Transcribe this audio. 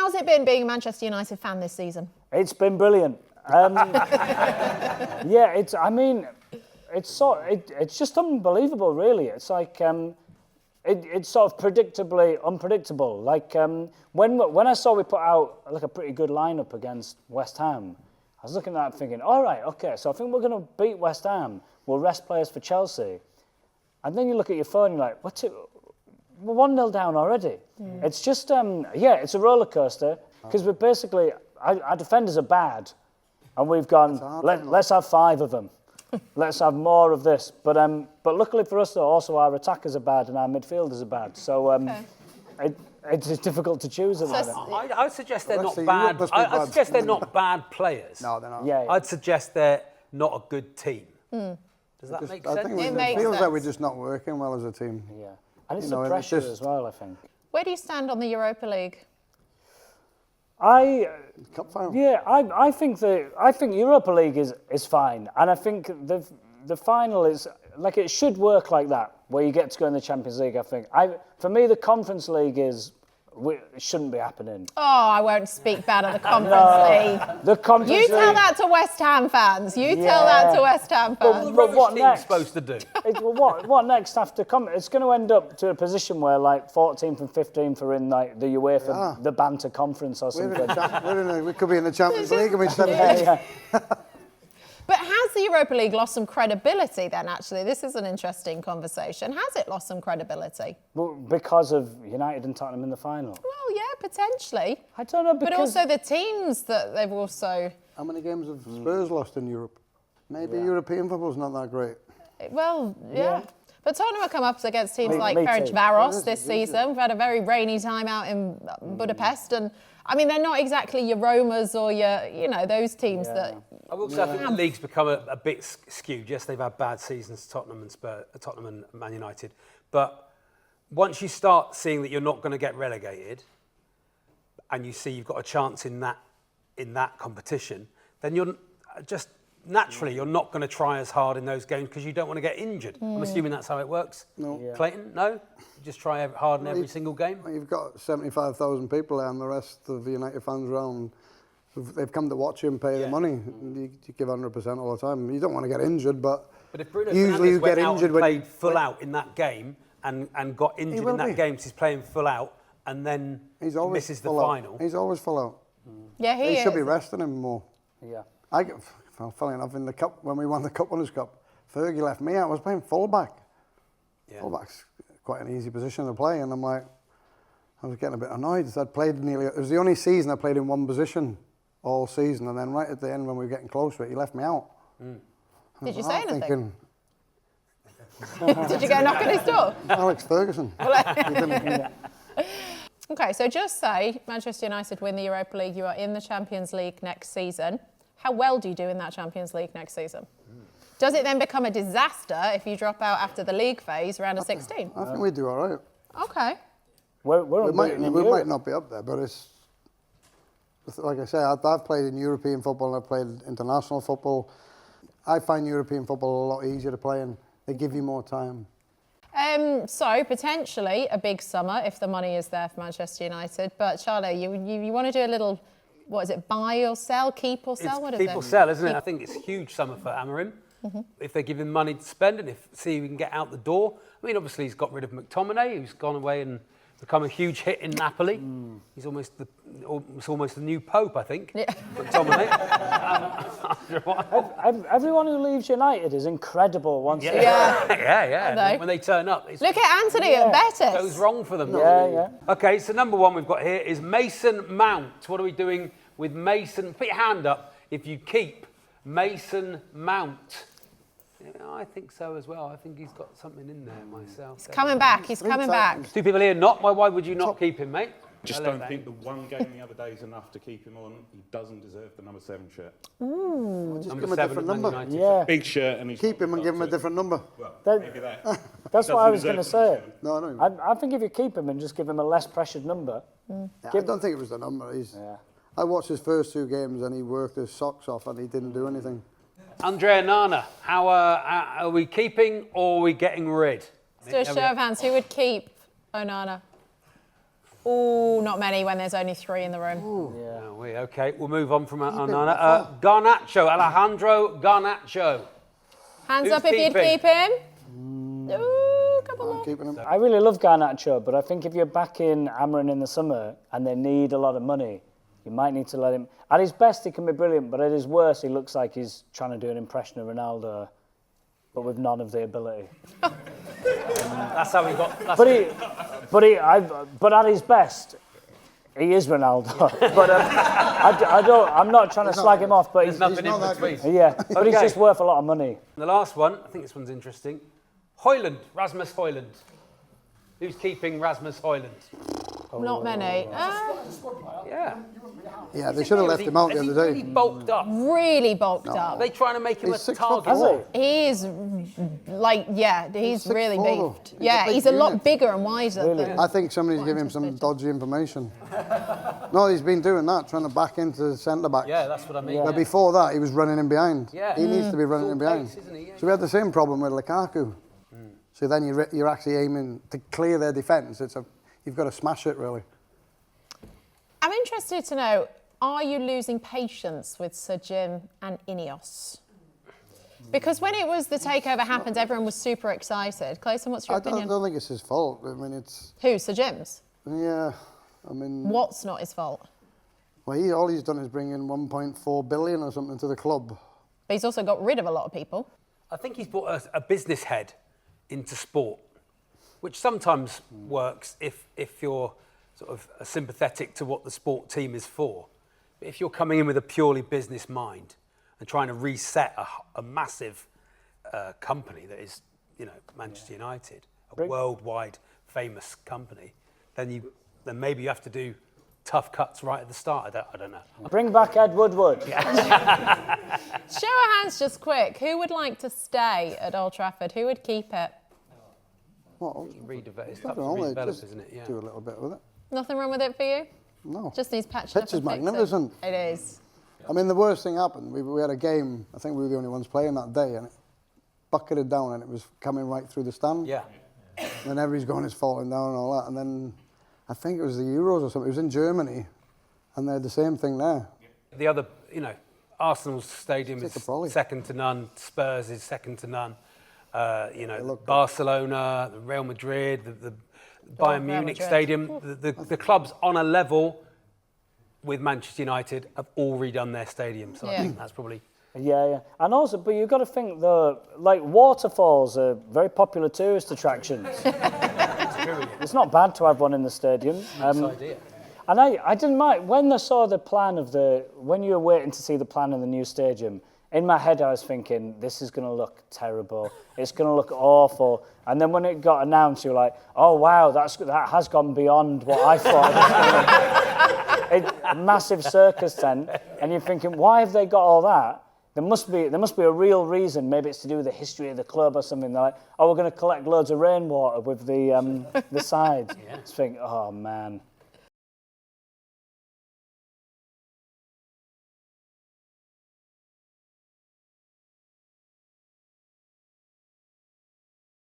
How's it been being a Manchester United fan this season? It's been brilliant. Yeah, it's just unbelievable, really. It's like it's sort of predictably unpredictable. Like when I saw we put out like a pretty good lineup against West Ham, I was looking at that thinking, all right, okay, so I think we're going to beat West Ham. We'll rest players for Chelsea, and then you look at your phone, and you're like, we're 1-0 down already. It's just it's a roller coaster because we're basically our defenders are bad. And we've gone, let's have 5 of them. Let's have more of this. But luckily for us, though, also our attackers are bad and our midfielders are bad. So it's difficult to choose at the moment. I'd suggest they're not bad. I'd suggest they're not bad players. No, they're not. Yeah. I'd suggest they're not a good team. Does that make sense? I think it feels like we're just not working well as a team. Yeah. And it's the pressure as well, I think. Where do you stand on the Europa League? Cup final. Yeah, I think Europa League is fine, and I think the final is like it should work like that, where you get to go in the Champions League. I think for me the Conference League it shouldn't be happening. Oh, I won't speak bad of the Conference League. The Conference You tell League. that to West Ham fans. You tell that to West Ham fans. But what next? Supposed to do? What next after come? It's going to end up to a position where like 14th and 15th are in like the UEFA, the Banter Conference or something. We could be in the Champions League and we said, But has the Europa League lost some credibility then, actually? This is an interesting conversation. Has it lost some credibility? Well, because of United and Tottenham in the final. Well, yeah, potentially. I don't know, because... But also the teams that they've also... How many games have Spurs lost in Europe? Maybe European football's not that great. Well, yeah. But Tottenham have come up against teams like me Ferencvaros this season. We've had a very rainy time out in Budapest, and I mean they're not exactly your Romas or your, those teams that. I will say I think the league's become a bit skewed. Yes, they've had bad seasons, Tottenham and Man United, but once you start seeing that you're not going to get relegated, and you see you've got a chance in that competition, then you're just. Naturally, you're not going to try as hard in those games because you don't want to get injured. I'm assuming that's how it works. No. Yeah. Clayton, no? You just try hard in every single game? Well, you've got 75,000 people there and the rest of the United fans around. They've come to watch you and pay the money. You give 100% all the time. You don't want to get injured, but if Bruno usually you went get out injured and played full out in that game and got injured in that game because he's playing full out and then misses the final. He's always full out. Yeah, he is. should be resting him more. Yeah. Funny enough, in the cup, when we won the Cup Winners' Cup, Fergie left me out. I was playing full-back. Yeah. Full-back's quite an easy position to play, and I was getting a bit annoyed. It was the only season I played in one position all season, and then right at the end when we were getting close to it, he left me out. Did you say anything? Did you go knock on his door? Alex Ferguson. Okay, so just say Manchester United win the Europa League, you are in the Champions League next season. How well do you do in that Champions League next season? Does it then become a disaster if you drop out after the league phase, round of 16? I think we do all right. Okay. We might not be up there, but it's like I say, I've played in European football and I've played international football. I find European football a lot easier to play and they give you more time. So potentially a big summer if the money is there for Manchester United. But Charlie, you want to do a little, what is it, buy or sell, keep or sell? What is it? Keep or sell, isn't it? I think it's a huge summer for Amorim. If they give him money to spend and see if he can get out the door. I mean, obviously he's got rid of McTominay, who's gone away and become a huge hit in Napoli. He's almost the new Pope, I think. Yeah. McTominay. Everyone who leaves United is incredible once they yeah. When they turn up. Look at Anthony at Betis. It goes wrong for them. Yeah. Okay, so number one we've got here is Mason Mount. What are we doing with Mason? Put your hand up if you keep Mason Mount. Yeah, I think so as well. I think he's got something in there myself. He's coming back. He's coming back. Two people here not. Why would you not keep him, mate? Just don't think the one game the other day is enough to keep him on. He doesn't deserve the number 7 shirt. Just Number give him a 7 different at Man number. United. Yeah. Big shirt and he's Keep him and give him a different number. Well, maybe that. That's what I was going to say. No. I think if you keep him and just give him a less pressured number. I don't think it was the number. I watched his first 2 games and he worked his socks off and he didn't do anything. Andrea Nana, how are we keeping or are we getting rid? Let's do a show of hands. Who would keep Onana? Ooh, not many when there's only 3 in the room. Okay, we'll move on from Onana. Garnacho, Alejandro Garnacho. Hands Who's up if you'd keeping? keep him. Ooh, come I'm on. keeping him. I really love Garnacho, but I think if you're backing Amarin in the summer and they need a lot of money, you might need to let him. At his best, he can be brilliant, but at his worst, he looks like he's trying to do an impression of Ronaldo, but with none of the ability. That's how we got. But at his best, he is Ronaldo. But I'm not trying to slag him off, but There's nothing in not that between. yeah, but he's Okay. just worth a lot of money. The last one, I think this one's interesting. Hoyland, Rasmus Hoyland. Who's keeping Rasmus Hoyland? Not many. Yeah. Yeah, they should have left him out the Has he other really day. bulked up? Really bulked Are up. they trying to make him He's a 6 target? foot four. Has he? He is he's really 6'4" though. beefed. He's a Yeah, big he's a lot unit. bigger and wiser than. I think somebody's giving him some dodgy information. No, he's been doing that, trying to back into centre back. Yeah, that's what I mean. But before that, he was running in behind. Yeah. He needs to be running Full in behind. pace, isn't he? Yeah. So we had the same problem with Lukaku. So then you're actually aiming to clear their defence. You've got to smash it, really. I'm interested to know, are you losing patience with Sir Jim and Ineos? Because when it was the takeover happened, everyone was super excited. Clayton, what's your I opinion? don't think it's his fault. I mean, Who, Sir Jim's? yeah. I mean, What's not his fault? well, all he's done is bring in 1.4 billion or something to the club. But he's also got rid of a lot of people. I think he's brought a business head into sport, which sometimes works if you're sort of sympathetic to what the sport team is for. But if you're coming in with a purely business mind and trying to reset a massive company that is, Manchester United, a worldwide famous company, then maybe you have to do tough cuts right at the start. I don't know. Bring back Ed Woodward. Show of hands just quick. Who would like to stay at Old Trafford? Who would keep it? Well, It's I up to don't know, redevelop, just isn't it? Yeah. do a little bit with it. Nothing wrong with it for you? No. Just needs patching Pitch up is and fixing. magnificent. It is. I mean, the worst thing happened. We had a game. I think we were the only ones playing that day, and it bucketed down, and it was coming right through the stand. Yeah. And then everybody's going, it's falling down and all that. And then I think it was the Euros or something. It was in Germany, and they had the same thing there. The other, Arsenal's stadium Take a is brolly. second to none. Spurs is second to none. look good. Barcelona, Real Madrid, the Bayern Real Munich Madrid. stadium, the clubs on a level with Manchester United have all redone their stadium. So I Yeah. think that's probably... Yeah. And also, but you've got to think, though, like waterfalls are very popular tourist attractions. It's not bad to have one in the stadium. idea. And I didn't mind, when I saw the plan when you were waiting to see the plan of the new stadium, in my head I was thinking, this is going to look terrible. It's going to look awful. And then when it got announced, you were like, oh, wow, that has gone beyond what I thought. It's a massive circus tent. And you're thinking, why have they got all that? There must be a real reason. Maybe it's to do with the history of the club or something. They're like, oh, we're going to collect loads of rainwater with the sides. Just think, oh, man.